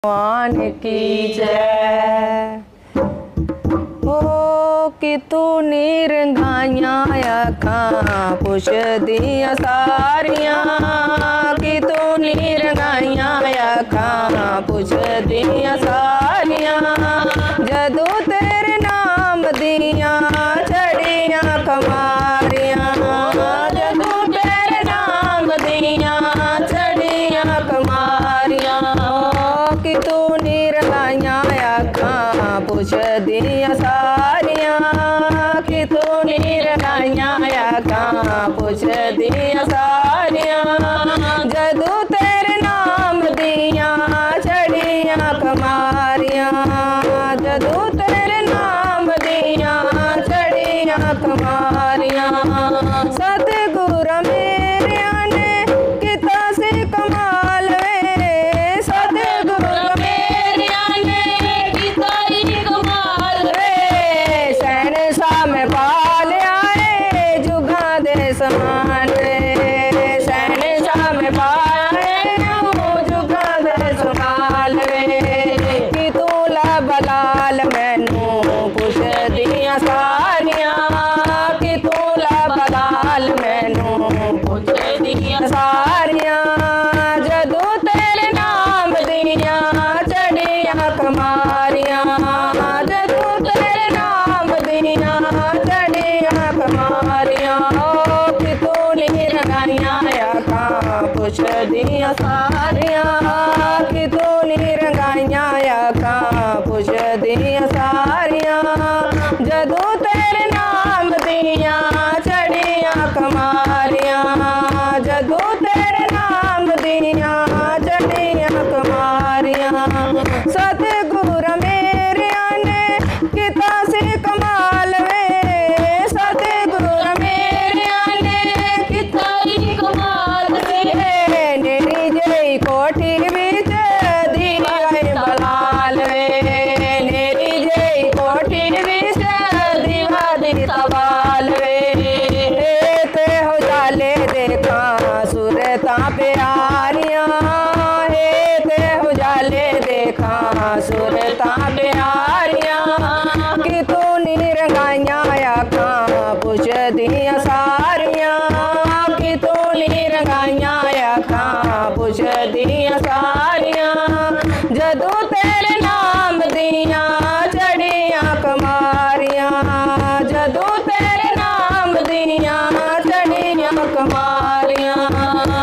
भगवान की जय। हो कि तू निरंगाइया अखां पुछ दियां सारियां, कि तू निरंगाइया अखां पुछ दियां सारियां। जदों तेरे नाम दियां चढ़ियां कमारियां, जदों तेरे नाम दियां चढ़ियां कमारियां। कि तू निरंगाइया अखां पुछ दियां सारियां, कि तू निरंगाइया अखां पुछ दियां सारियां। जदों तेरे नाम दियां चढ़ियां कमारियां, जदों तेरे नाम दियां चढ़ियां कमारियां। सतगुर मेरिया ने किता सी कमाल वे, सतगुर मेरिया ने किता ही कमाल वे। शहनशाह में पालिया रे जुगा दे समान वे, शहनशाह में पालिया जुगा दे समान वे। कि तू लब लाल मैनू पुछ दियां सारियां, कि तू लब लाल मैनू पुछ दियां सारियां। जदों तेरे नाम दियां चढ़ियां कमारियां, जदों तेरे नाम दियां चढ़ियां कमारियां। कि तू निरंगाइया अखां पुछ दियां सारियां, कि तू निरंगाइया अखां पुछ दियां सारियां। जदों तेरे नाम दियां चढ़ियां कमारियां, जदों तेरे नाम दियां चढ़ियां कमारियां। सतगुर मेरिया ने किता सी कमाल वे, सतगुर मेरिया ने किता ही कमाल वे। नेरी जेही कोठी विच दिया बलाल वे, नेरी जेही कोठी विच दीवा दी सवाल वे। ते हो जाले देखा सूरतां प्यारियां, ते हो जाले देखा सूरतां प्यारियां। कि तू निरंगाइया अखां पुछ दियां सारियां, कि तू निरंगाइया अखां पुछ दियां सारियां। जदों तेरे नाम दियां चढ़ियां कमारियां, जदों तेरे नाम दियां चढ़ियां कमारियां।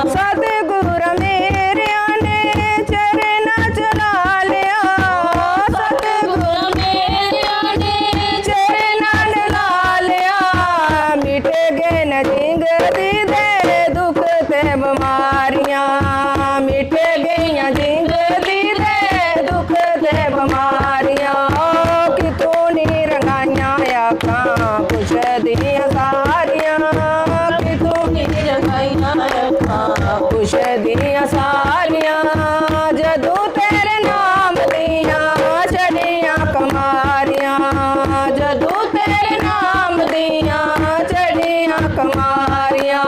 सतगुर मेरिया ने चरण चला लिया, सतगुर मेरिया ने चरण ला लिया। मिट गए न जिंदगी दे दुख ते बीमारियां, मिट गईयां जिंदगी दे दुख ते बीमारियां। कि तू निरंगाइया अखां पुछ दियां सारियां, कि तू निरंगाइया अखां पुछ दियां सारियां। जदों तेरे नाम दियां चढ़ियां कमारियां, जदों तेरे नाम दियां चढ़ियां कमारियां।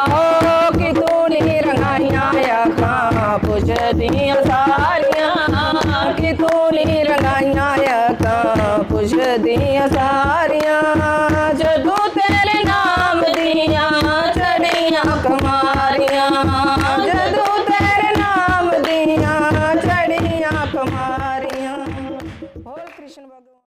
कि तू निरंगाइया अखां पुछ दियां सारियां, कि तू निरंगाइया अखां पुछ दियां सारियां। जदों तेरे नाम दियां चढ़ियां कमारियां, जदों तेरे नाम दियां चढ़ियां कमारियां। बोल कृष्ण भगवान।